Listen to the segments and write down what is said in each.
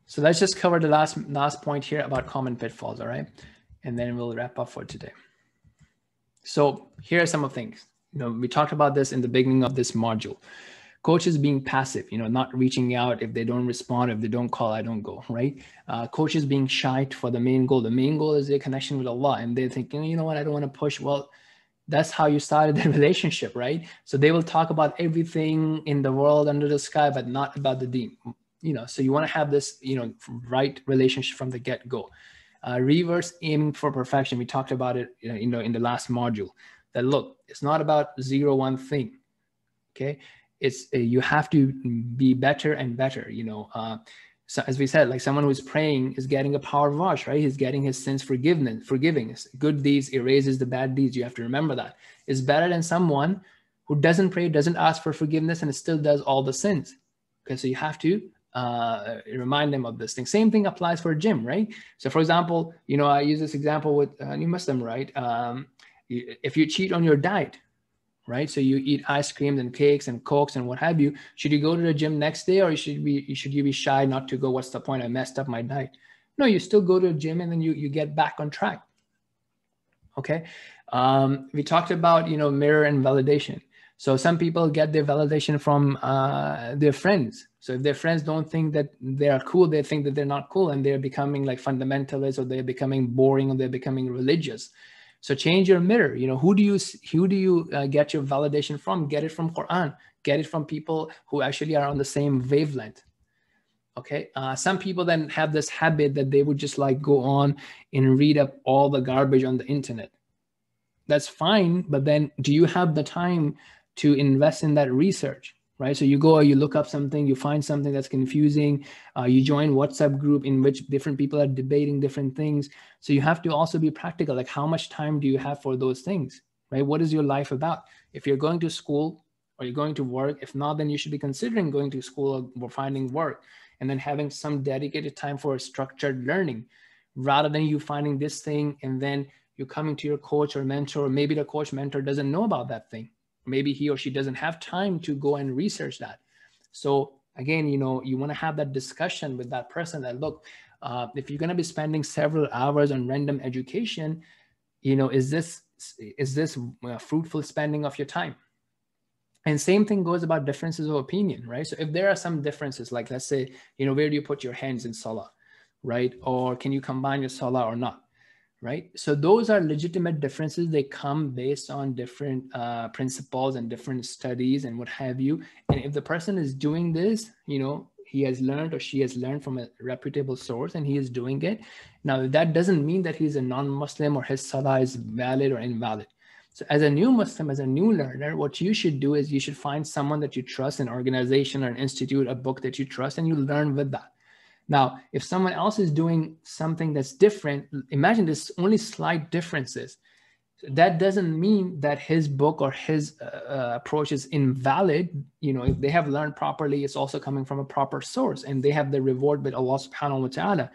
So let's just cover the last point here about common pitfalls, all right? And then we'll wrap up for today. So here are some of the things. We talked about this in the beginning of this module. Coaches being passive, not reaching out. If they don't respond, if they don't call, I don't go, right? Coaches being shy for the main goal. The main goal is their connection with Allah, and they're thinking, you know what, I don't want to push. Well, that's how you started the relationship, right? So they will talk about everything in the world under the sky, but not about the deen. So you want to have this, right relationship from the get-go. Reverse aiming for perfection. We talked about it, in the last module. That look, it's not about 0-1 thing. Okay, it's you have to be better and better. So as we said, like someone who's praying is getting a power wash, right? He's getting his sins forgiving. Good deeds erases the bad deeds. You have to remember that. It's better than someone who doesn't pray, doesn't ask for forgiveness, and still does all the sins. Okay, so you have to remind them of this thing. Same thing applies for a gym, right? So for example, I use this example with new Muslim, right? If you cheat on your diet, right? So you eat ice creams and cakes and cokes and what have you. Should you go to the gym next day, or should you be shy not to go? What's the point? I messed up my diet. No, you still go to the gym and then you get back on track. Okay. We talked about, mirror and validation. So some people get their validation from their friends. So if their friends don't think that they are cool, they think that they're not cool, and they're becoming like fundamentalists, or they're becoming boring, or they're becoming religious. So change your mirror. Who do you get your validation from? Get it from Quran. Get it from people who actually are on the same wavelength. Okay. Some people then have this habit that they would just like go on and read up all the garbage on the internet. That's fine, but then do you have the time to invest in that research? Right? So you go, you look up something, you find something that's confusing, you join WhatsApp group in which different people are debating different things. So you have to also be practical. Like, how much time do you have for those things, right? What is your life about? If you're going to school or you're going to work, if not, then you should be considering going to school or finding work, and then having some dedicated time for structured learning, rather than you finding this thing and then you're coming to your coach or mentor, or maybe the coach mentor doesn't know about that thing. Maybe he or she doesn't have time to go and research that. So again, you want to have that discussion with that person that, look, if you're going to be spending several hours on random education, is this fruitful spending of your time? And same thing goes about differences of opinion, right? So if there are some differences, like let's say, where do you put your hands in salah, right? Or can you combine your salah or not? Right? So those are legitimate differences. They come based on different principles and different studies and what have you. And if the person is doing this, he has learned or she has learned from a reputable source and he is doing it. Now, that doesn't mean that he's a non-Muslim or his salah is valid or invalid. So as a new Muslim, as a new learner, what you should do is you should find someone that you trust, an organization or an institute, a book that you trust, and you learn with that. Now, if someone else is doing something that's different, imagine there's only slight differences. That doesn't mean that his book or his approach is invalid. If they have learned properly, it's also coming from a proper source, and they have the reward with Allah subhanahu wa ta'ala.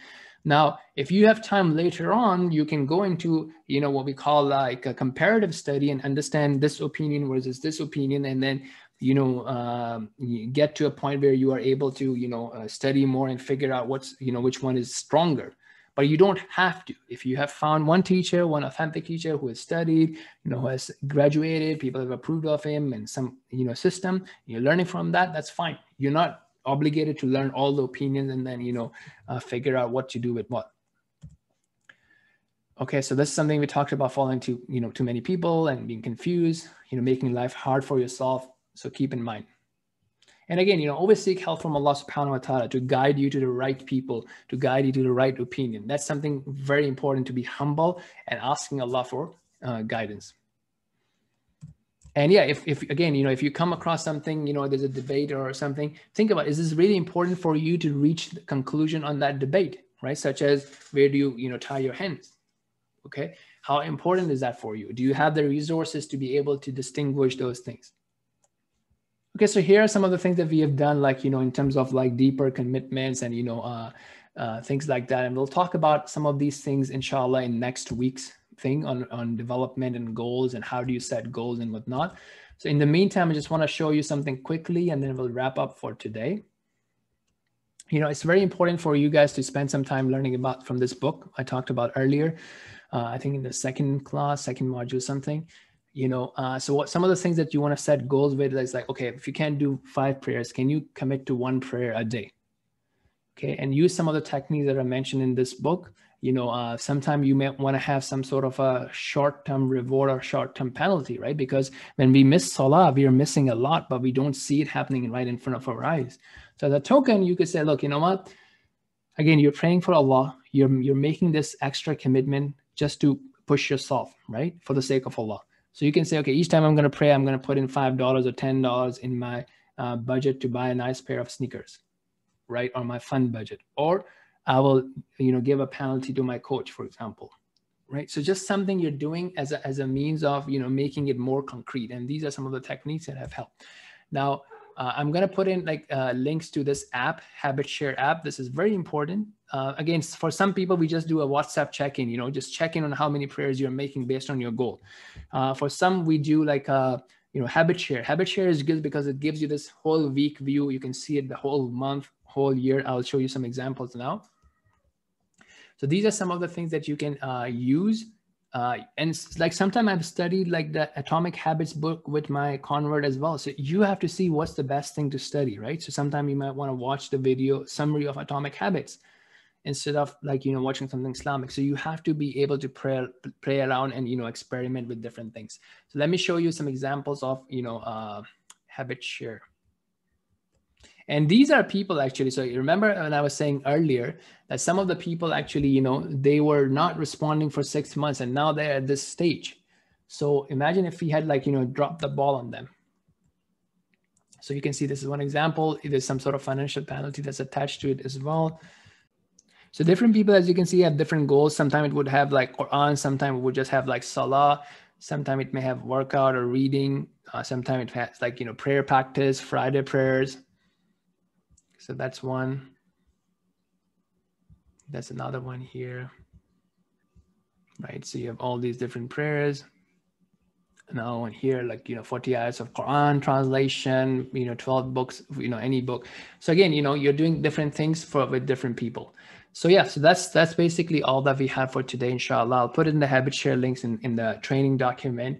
Now, if you have time later on, you can go into, what we call like a comparative study and understand this opinion versus this opinion, and then you get to a point where you are able to, study more and figure out which one is stronger. But you don't have to. If you have found one teacher, one authentic teacher who has studied, who has graduated, people have approved of him and some, system, you're learning from that, that's fine. You're not obligated to learn all the opinions and then, figure out what to do with what. Okay, so this is something we talked about, following too many people and being confused, making life hard for yourself. So keep in mind. And again, always seek help from Allah subhanahu wa ta'ala to guide you to the right people, to guide you to the right opinion. That's something very important, to be humble and asking Allah for guidance. And yeah, if again, if you come across something, there's a debate or something, think about, is this really important for you to reach the conclusion on that debate, right? Such as, where do you, tie your hands? Okay. How important is that for you? Do you have the resources to be able to distinguish those things? Okay, so here are some of the things that we have done, like, in terms of like deeper commitments and, things like that. And we'll talk about some of these things, inshallah, in next week's thing on development and goals and how do you set goals and whatnot. So in the meantime, I just want to show you something quickly and then we'll wrap up for today. it's very important for you guys to spend some time learning about from this book I talked about earlier. I think in the second module, something, so what some of the things that you want to set goals with is like, okay, if you can't do 5 prayers, can you commit to 1 prayer a day? Okay. And use some of the techniques that are mentioned in this book. Sometimes you may want to have some sort of a short-term reward or short-term penalty, right? Because when we miss salah, we are missing a lot, but we don't see it happening right in front of our eyes. So the token, you could say, look, you know what? Again, you're praying for Allah. You're making this extra commitment just to push yourself, right? For the sake of Allah. So you can say, okay, each time I'm going to pray, I'm going to put in $5 or $10 in my budget to buy a nice pair of sneakers, right? Or my fund budget. Or I will, give a penalty to my coach, for example, right? So just something you're doing as a means of, making it more concrete. And these are some of the techniques that have helped. Now, I'm going to put in links to this app, Habit Share app. This is very important. Again, for some people, we just do a WhatsApp check-in, just check in on how many prayers you're making based on your goal. For some, we do Habit Share. Habit Share is good because it gives you this whole week view. You can see it the whole month, whole year. I'll show you some examples now. So these are some of the things that you can use. And like sometimes I've studied like the Atomic Habits book with my convert as well. So you have to see what's the best thing to study, right? So sometimes you might want to watch the video summary of Atomic Habits instead of watching something Islamic. So you have to be able to play around and, experiment with different things. So let me show you some examples of, Habit Share. And these are people actually. So you remember when I was saying earlier that some of the people actually, they were not responding for 6 months and now they're at this stage. So imagine if we had dropped the ball on them. So you can see this is one example. There's some sort of financial penalty that's attached to it as well. So different people, as you can see, have different goals. Sometimes it would have like Quran. Sometimes it would just have like Salah. Sometimes it may have workout or reading. Sometimes it has like, prayer practice, Friday prayers. So that's one. That's another one here, right? So you have all these different prayers. Another one here, 40 ayahs of Quran translation, 12 books, any book. So again, you're doing different things with different people. So yeah, so that's basically all that we have for today, inshallah. I'll put in the habit share links in the training document.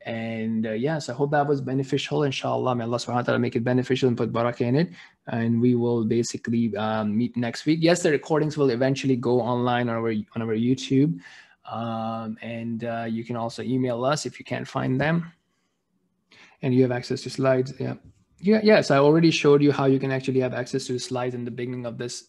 And yes, I hope that was beneficial. Inshallah, may Allah subhanahu wa ta'ala make it beneficial and put barakah in it. And we will basically meet next week. Yes, the recordings will eventually go online on our YouTube. And you can also email us if you can't find them. And you have access to slides. Yeah. Yes, I already showed you how you can actually have access to the slides in the beginning of this